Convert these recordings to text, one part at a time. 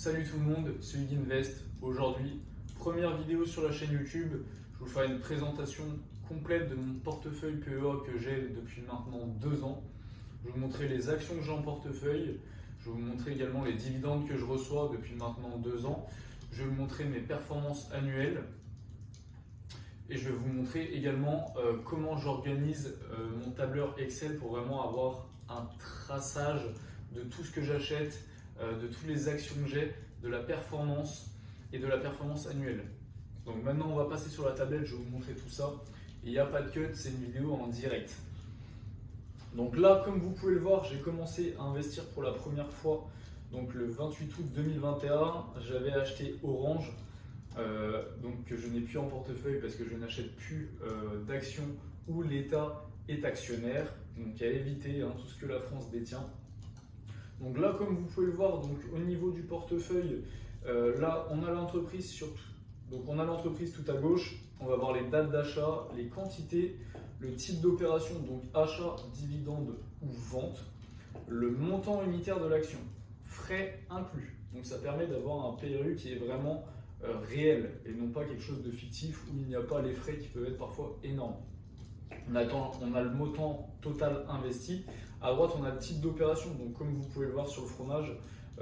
Salut tout le monde, c'est Hugues Invest. Aujourd'hui, première vidéo sur la chaîne YouTube. Je vous ferai une présentation complète de mon portefeuille PEA que j'ai depuis maintenant 2 ans. Je vais vous montrer les actions que j'ai en portefeuille. Je vais vous montrer également les dividendes que je reçois depuis maintenant 2 ans. Je vais vous montrer mes performances annuelles. Et je vais vous montrer également comment j'organise mon tableur Excel pour vraiment avoir un traçage de tout ce que j'achète, de toutes les actions que j'ai, de la performance et de la performance annuelle. Donc maintenant on va passer sur la tablette, je vais vous montrer tout ça. Il n'y a pas de cut, c'est une vidéo en direct. Donc là, comme vous pouvez le voir, j'ai commencé à investir pour la première fois. Donc le 28 août 2021, j'avais acheté Orange, donc que je n'ai plus en portefeuille parce que je n'achète plus d'actions où l'État est actionnaire. Donc à éviter tout ce que la France détient. Donc là, comme vous pouvez le voir, donc au niveau du portefeuille, là on a l'entreprise surtout. Donc on a l'entreprise tout à gauche. On va voir les dates d'achat, les quantités, le type d'opération, donc achat, dividende ou vente, le montant unitaire de l'action, frais inclus. Donc ça permet d'avoir un PRU qui est vraiment réel et non pas quelque chose de fictif où il n'y a pas les frais qui peuvent être parfois énormes. On a le montant total investi. À droite, on a le type d'opération. Donc, comme vous pouvez le voir sur le fromage,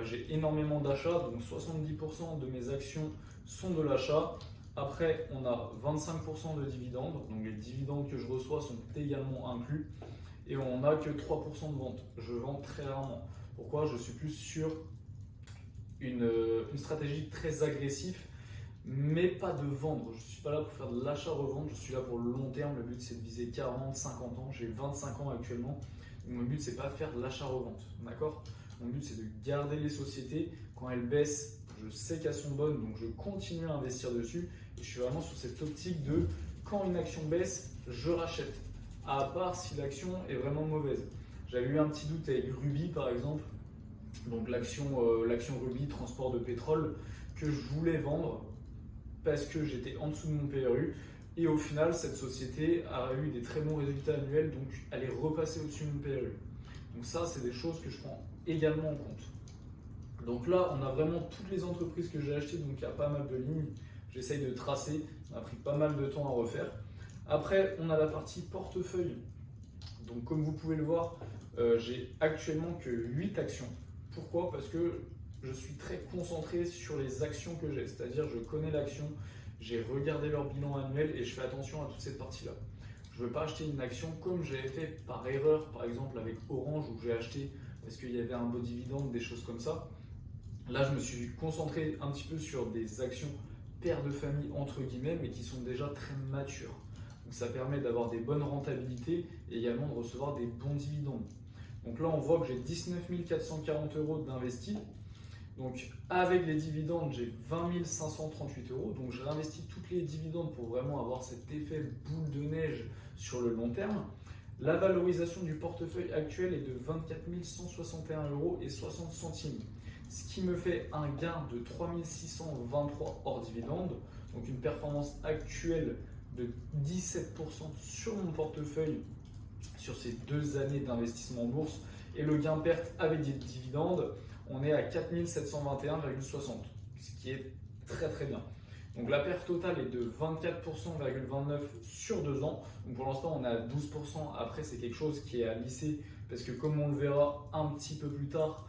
j'ai énormément d'achats. Donc, 70% de mes actions sont de l'achat. Après, on a 25% de dividendes. Donc, les dividendes que je reçois sont également inclus. Et on n'a que 3% de vente. Je vends très rarement. Pourquoi? Je suis plus sur une stratégie très agressive, mais pas de vendre. Je ne suis pas là pour faire de l'achat-revente, je suis là pour le long terme. Le but, c'est de viser 40, 50 ans. J'ai 25 ans actuellement. Donc, mon but, c'est pas de faire de l'achat-revente. D'accord? Mon but, c'est de garder les sociétés. Quand elles baissent, je sais qu'elles sont bonnes, donc je continue à investir dessus. Et je suis vraiment sur cette optique de quand une action baisse, je rachète. À part si l'action est vraiment mauvaise. J'avais eu un petit doute avec Ruby, par exemple. Donc, l'action Ruby, transport de pétrole, que je voulais vendre parce que j'étais en dessous de mon PRU. Et au final, cette société a eu des très bons résultats annuels, donc elle est repassée au-dessus de mon PRU. Donc ça, c'est des choses que je prends également en compte. Donc là, on a vraiment toutes les entreprises que j'ai achetées, donc il y a pas mal de lignes. J'essaye de tracer, ça m'a pris pas mal de temps à refaire. Après, on a la partie portefeuille. Donc comme vous pouvez le voir, j'ai actuellement que 8 actions. Pourquoi? Parce que je suis très concentré sur les actions que j'ai, c'est-à-dire je connais l'action, j'ai regardé leur bilan annuel et je fais attention à toute cette partie-là. Je ne veux pas acheter une action comme j'avais fait par erreur, par exemple avec Orange, où j'ai acheté parce qu'il y avait un beau dividende, des choses comme ça. Là, je me suis concentré un petit peu sur des actions pères de famille, entre guillemets, mais qui sont déjà très matures. Donc ça permet d'avoir des bonnes rentabilités et également de recevoir des bons dividendes. Donc là, on voit que j'ai 19 440 € d'investis. Donc avec les dividendes, j'ai 20 538 €. Donc je réinvestis toutes les dividendes pour vraiment avoir cet effet boule de neige sur le long terme. La valorisation du portefeuille actuel est de 24 161,60 €, ce qui me fait un gain de 3 623 hors dividende. Donc une performance actuelle de 17% sur mon portefeuille sur ces 2 années d'investissement en bourse. Et le gain perte avec des dividendes, on est à 4 721,60, ce qui est très très bien. Donc la perte totale est de 24,29% sur 2 ans. Donc pour l'instant, on est à 12%. Après, c'est quelque chose qui est à lisser parce que comme on le verra un petit peu plus tard,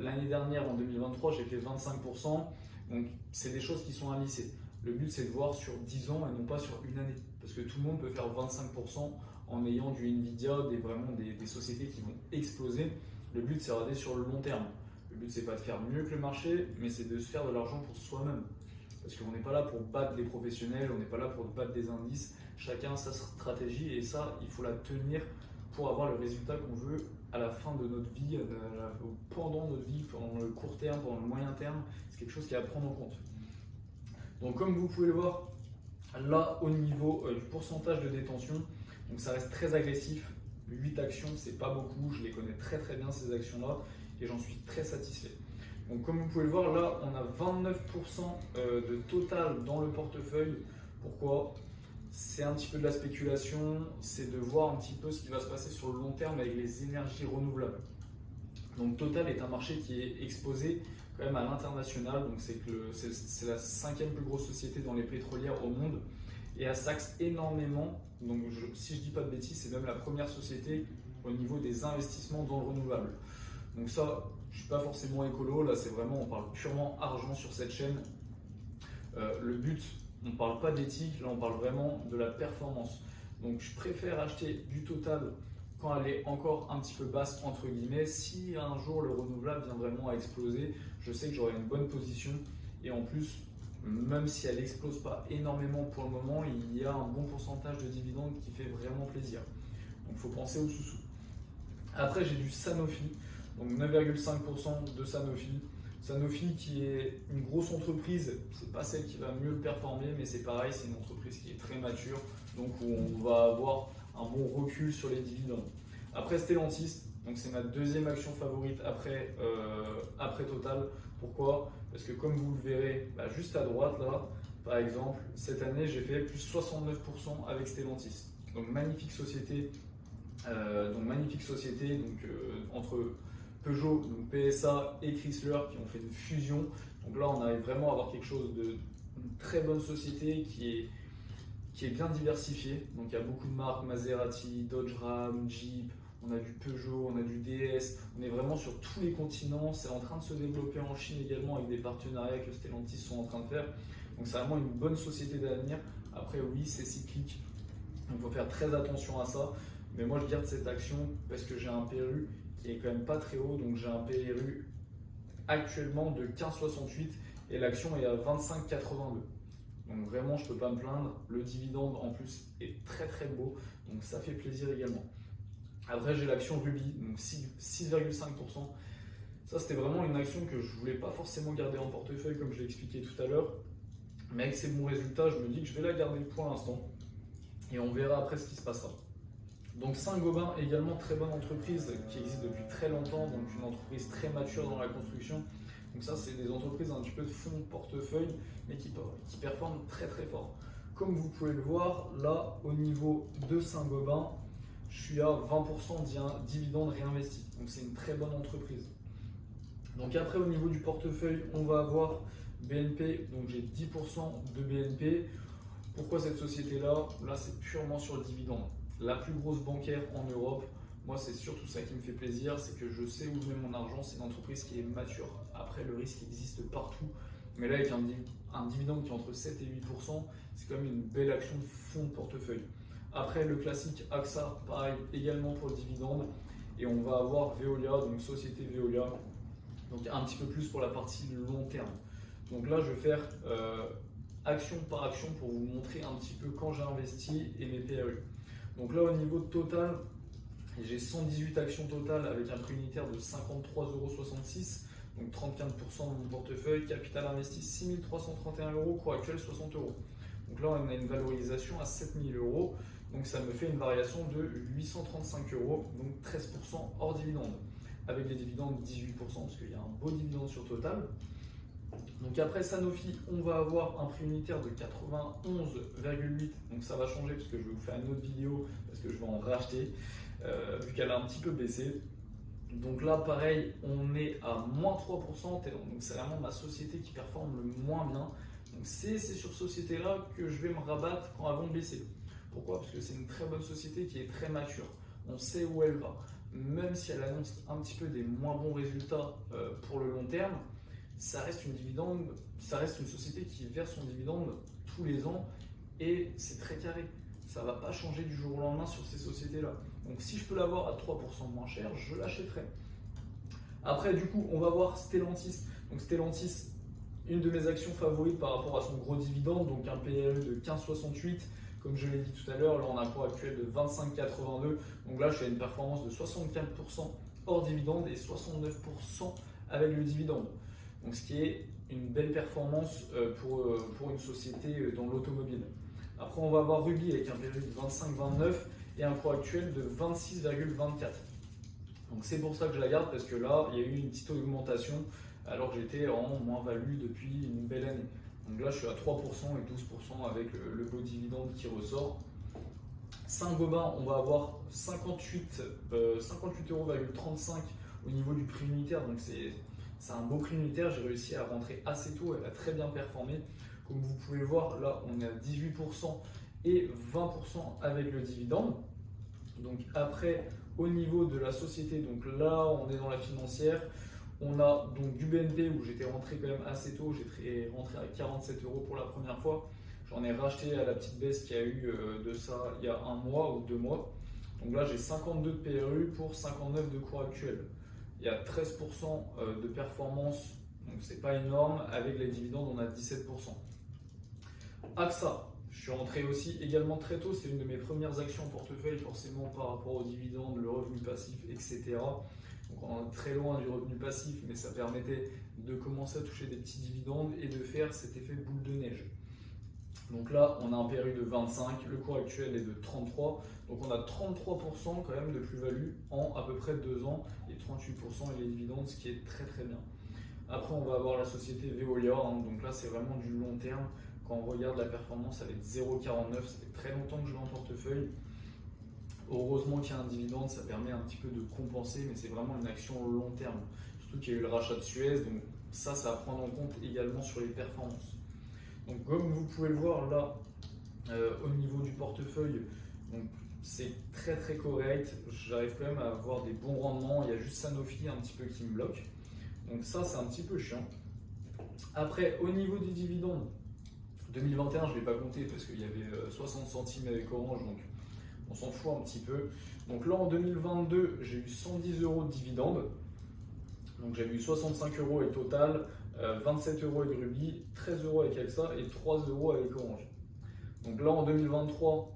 l'année dernière, en 2023, j'ai fait 25%. Donc c'est des choses qui sont à lisser. Le but, c'est de voir sur 10 ans et non pas sur une année. Parce que tout le monde peut faire 25% en ayant du Nvidia, des sociétés qui vont exploser. Le but, c'est de regarder sur le long terme. Le but, c'est pas de faire mieux que le marché, mais c'est de se faire de l'argent pour soi-même. Parce qu'on n'est pas là pour battre des professionnels, on n'est pas là pour battre des indices. Chacun a sa stratégie et ça, il faut la tenir pour avoir le résultat qu'on veut à la fin de notre vie, pendant notre vie, pendant le court terme, pendant le moyen terme. C'est quelque chose qui est à prendre en compte. Donc comme vous pouvez le voir, là au niveau du pourcentage de détention, donc ça reste très agressif. 8 actions, c'est pas beaucoup, je les connais très très bien ces actions-là et j'en suis très satisfait. Donc comme vous pouvez le voir, là on a 29% de total dans le portefeuille. Pourquoi? C'est un petit peu de la spéculation, c'est de voir un petit peu ce qui va se passer sur le long terme avec les énergies renouvelables. Donc Total est un marché qui est exposé quand même à l'international. Donc c'est la 5e plus grosse société dans les pétrolières au monde et elle s'axe énormément. Donc si je dis pas de bêtises, c'est même la première société au niveau des investissements dans le renouvelable. Donc ça, je suis pas forcément écolo, là c'est vraiment, on parle purement argent sur cette chaîne. Le but, on ne parle pas d'éthique, là on parle vraiment de la performance. Donc je préfère acheter du Total quand elle est encore un petit peu basse entre guillemets. Si un jour le renouvelable vient vraiment à exploser, je sais que j'aurai une bonne position et en plus, même si elle n'explose pas énormément pour le moment, il y a un bon pourcentage de dividendes qui fait vraiment plaisir. Donc il faut penser au sous-sous. Après j'ai du Sanofi, donc 9,5% de Sanofi. Sanofi qui est une grosse entreprise, c'est pas celle qui va mieux le performer, mais c'est pareil, c'est une entreprise qui est très mature, donc où on va avoir un bon recul sur les dividendes. Après Stellantis, donc c'est ma deuxième action favorite après Total. Pourquoi? Parce que comme vous le verrez juste à droite là, par exemple, cette année j'ai fait plus 69% avec Stellantis. Donc magnifique société, entre Peugeot, donc PSA et Chrysler qui ont fait une fusion. Donc là, on arrive vraiment à avoir quelque chose de une très bonne société qui est bien diversifiée. Donc il y a beaucoup de marques, Maserati, Dodge Ram, Jeep, on a du Peugeot, on a du DS. On est vraiment sur tous les continents. C'est en train de se développer en Chine également avec des partenariats que Stellantis sont en train de faire. Donc c'est vraiment une bonne société d'avenir. Après, oui, c'est cyclique. Donc il faut faire très attention à ça. Mais moi, je garde cette action parce que j'ai un PRU qui est quand même pas très haut, donc j'ai un PRU actuellement de 15,68 et l'action est à 25,82. Donc vraiment, je peux pas me plaindre. Le dividende en plus est très très beau, donc ça fait plaisir également. Après, j'ai l'action Ruby, donc 6,5%. Ça, c'était vraiment une action que je voulais pas forcément garder en portefeuille, comme je l'ai expliqué tout à l'heure. Mais avec ces bons résultats, je me dis que je vais la garder pour l'instant et on verra après ce qui se passera. Donc Saint-Gobain, également très bonne entreprise qui existe depuis très longtemps, donc une entreprise très mature dans la construction. Donc ça, c'est des entreprises un petit peu de fonds de portefeuille, mais qui performent très très fort. Comme vous pouvez le voir, là, au niveau de Saint-Gobain, je suis à 20% dividende réinvesti. Donc c'est une très bonne entreprise. Donc après, au niveau du portefeuille, on va avoir BNP, donc j'ai 10% de BNP. Pourquoi cette société-là? Là, c'est purement sur le dividende. La plus grosse bancaire en Europe, moi c'est surtout ça qui me fait plaisir, c'est que je sais où je mets mon argent, c'est une entreprise qui est mature. Après le risque existe partout, mais là avec un dividende qui est entre 7 et 8%, c'est quand même une belle action de fonds de portefeuille. Après le classique AXA, pareil également pour le dividende, et on va avoir Veolia, donc société Veolia, donc un petit peu plus pour la partie long terme. Donc là je vais faire action par action pour vous montrer un petit peu quand j'ai investi et mes PRU. Donc là, au niveau total, j'ai 118 actions totales avec un prix unitaire de 53,66 €, donc 34% de mon portefeuille. Capital investi 6 331 €, cours actuel 60 €. Donc là, on a une valorisation à 7 000 €, donc ça me fait une variation de 835 €, donc 13% hors dividende. Avec des dividendes 18%, parce qu'il y a un beau dividende sur Total. Donc après Sanofi, on va avoir un prix unitaire de 91,8, donc ça va changer parce que je vais vous faire une autre vidéo parce que je vais en racheter vu qu'elle a un petit peu baissé. Donc là pareil, on est à moins 3%, donc c'est vraiment ma société qui performe le moins bien. Donc c'est sur cette société-là que je vais me rabattre quand elles vont baisser. Pourquoi? Parce que c'est une très bonne société qui est très mature, on sait où elle va. Même si elle annonce un petit peu des moins bons résultats pour le long terme, ça reste une société qui verse son dividende tous les ans et c'est très carré. Ça ne va pas changer du jour au lendemain sur ces sociétés-là. Donc si je peux l'avoir à 3% moins cher, je l'achèterai. Après, du coup, on va voir Stellantis. Donc Stellantis, une de mes actions favorites par rapport à son gros dividende, donc un PRU de 15,68. Comme je l'ai dit tout à l'heure, là on a un cours actuel de 25,82. Donc là, je suis à une performance de 64% hors dividende et 69% avec le dividende. Donc, ce qui est une belle performance pour une société dans l'automobile. Après, on va avoir Ruby avec un PRU de 25,29 et un cours actuel de 26,24. Donc, c'est pour ça que je la garde parce que là, il y a eu une petite augmentation alors que j'étais en moins-value depuis une belle année. Donc là, je suis à 3% et 12% avec le beau dividende qui ressort. Saint-Gobain, on va avoir 58,35 € au niveau du prix unitaire. Donc, C'est un beau prix unitaire, j'ai réussi à rentrer assez tôt, elle a très bien performé. Comme vous pouvez le voir, là on est à 18% et 20% avec le dividende. Donc après, au niveau de la société, donc là on est dans la financière, on a donc du BNP où j'étais rentré quand même assez tôt, j'étais rentré à 47 € pour la première fois. J'en ai racheté à la petite baisse qu'il y a eu de ça il y a un mois ou 2 mois. Donc là j'ai 52 de PRU pour 59 de cours actuel. Il y a 13% de performance, donc c'est pas énorme. Avec les dividendes, on a 17%. AXA, je suis rentré aussi également très tôt. C'est une de mes premières actions en portefeuille, forcément par rapport aux dividendes, le revenu passif, etc. Donc on est très loin du revenu passif, mais ça permettait de commencer à toucher des petits dividendes et de faire cet effet boule de neige. Donc là, on a un PRU de 25, le cours actuel est de 33, donc on a 33% quand même de plus-value en à peu près 2 ans et 38% et les dividendes, ce qui est très très bien. Après, on va avoir la société Veolia, donc là c'est vraiment du long terme. Quand on regarde la performance avec 0,49, ça fait très longtemps que je l'ai en portefeuille. Heureusement qu'il y a un dividende, ça permet un petit peu de compenser, mais c'est vraiment une action long terme. Surtout qu'il y a eu le rachat de Suez, donc ça à prendre en compte également sur les performances. Donc comme vous pouvez le voir là, au niveau du portefeuille, c'est très très correct. J'arrive quand même à avoir des bons rendements. Il y a juste Sanofi un petit peu qui me bloque. Donc ça c'est un petit peu chiant. Après, au niveau des dividendes, 2021 je ne l'ai pas compté parce qu'il y avait 60 centimes avec Orange, donc on s'en fout un petit peu. Donc là en 2022 j'ai eu 110 € de dividendes. Donc j'avais eu 65 € et Total, 27 € avec Ruby, 13 € avec AXA et 3 € avec Orange. Donc là en 2023,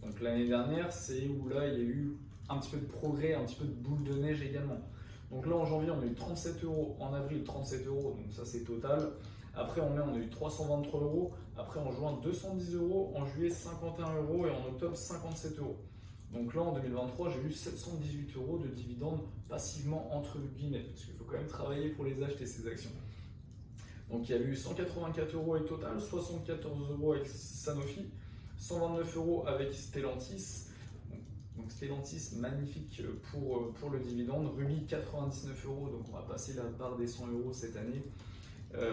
donc l'année dernière, c'est où là il y a eu un petit peu de progrès, un petit peu de boule de neige également. Donc là en janvier on a eu 37 €, en avril 37 €, donc ça c'est Total. Après en mai on a eu 323 €, après en juin 210 €, en juillet 51 € et en octobre 57 €. Donc là en 2023 j'ai eu 718 € de dividendes passivement entre guillemets, parce qu'il faut quand même travailler pour les acheter ces actions. Donc il y a eu 184 € avec Total, 74 € avec Sanofi, 129 € avec Stellantis. Donc Stellantis, magnifique pour le dividende. Ruby, 99 €, donc on va passer la barre des 100 € cette année.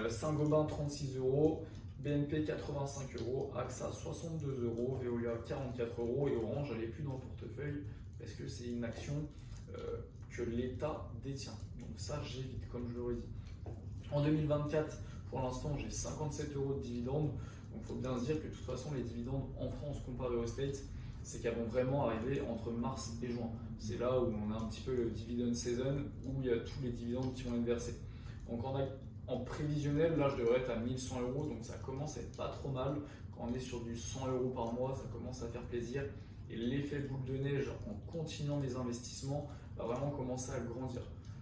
Saint-Gobain, 36 €. BNP, 85 €. AXA, 62 €. Veolia, 44 €. Et Orange, elle n'est plus dans le portefeuille parce que c'est une action que l'État détient. Donc ça, j'évite, comme je l'aurais dit. En 2024, pour l'instant, j'ai 57 € de dividendes. Donc il faut bien se dire que de toute façon, les dividendes en France comparés aux States, c'est qu'elles vont vraiment arriver entre mars et juin. C'est là où on a un petit peu le dividend season, où il y a tous les dividendes qui vont être versés. Donc en prévisionnel, là je devrais être à 1100 €, donc ça commence à être pas trop mal. Quand on est sur du 100 € par mois, ça commence à faire plaisir. Et l'effet boule de neige, en continuant les investissements, va vraiment commencer à grandir.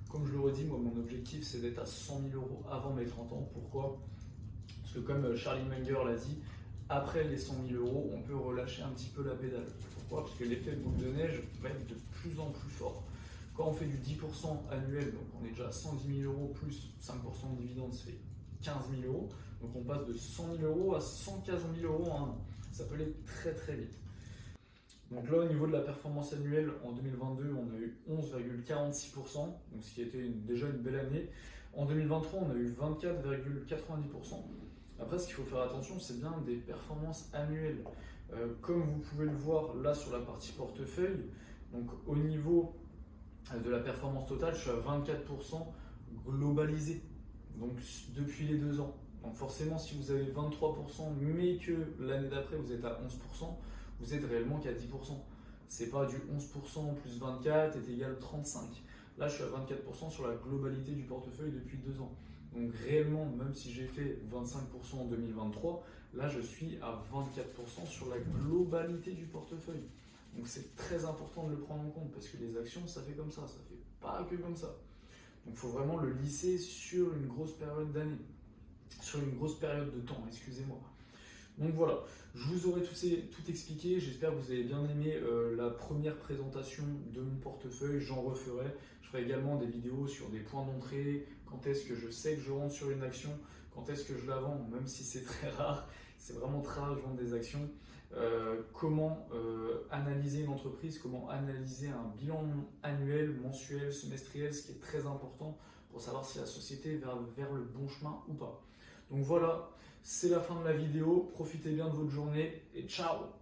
Comme je le redis, moi mon objectif c'est d'être à 100 000 € avant mes 30 ans. Pourquoi? Parce que comme Charlie Munger l'a dit, après les 100 000 €, on peut relâcher un petit peu la pédale. Pourquoi? Parce que l'effet boule de neige va être de plus en plus fort. Quand on fait du 10% annuel, donc on est déjà à 110 000 € plus 5% de dividendes, ça fait 15 000 €. Donc on passe de 100 000 € à 115 000 € en un an. Ça peut aller très très vite. Donc là, au niveau de la performance annuelle, en 2022, on a eu 11,46%, donc ce qui était déjà une belle année. En 2023, on a eu 24,90%. Après, ce qu'il faut faire attention, c'est bien des performances annuelles. Comme vous pouvez le voir là sur la partie portefeuille, donc au niveau de la performance totale, je suis à 24% globalisé, donc depuis les 2 ans. Donc forcément, si vous avez 23%, mais que l'année d'après vous êtes à 11%, vous êtes réellement qu'à 10%. C'est pas du 11% plus 24 est égal 35. Là, je suis à 24% sur la globalité du portefeuille depuis 2 ans. Donc réellement, même si j'ai fait 25% en 2023, là je suis à 24% sur la globalité du portefeuille. Donc c'est très important de le prendre en compte parce que les actions, ça fait comme ça fait pas que comme ça. Donc il faut vraiment le lisser sur une grosse période d'année, sur une grosse période de temps, excusez-moi. Donc voilà, je vous aurai tout expliqué, j'espère que vous avez bien aimé la première présentation de mon portefeuille, j'en referai. Je ferai également des vidéos sur des points d'entrée, quand est-ce que je sais que je rentre sur une action, quand est-ce que je la vends, même si c'est très rare, c'est vraiment très rare de vendre des actions. Comment analyser une entreprise, comment analyser un bilan annuel, mensuel, semestriel, ce qui est très important pour savoir si la société va vers le bon chemin ou pas. Donc voilà, c'est la fin de la vidéo. Profitez bien de votre journée et ciao!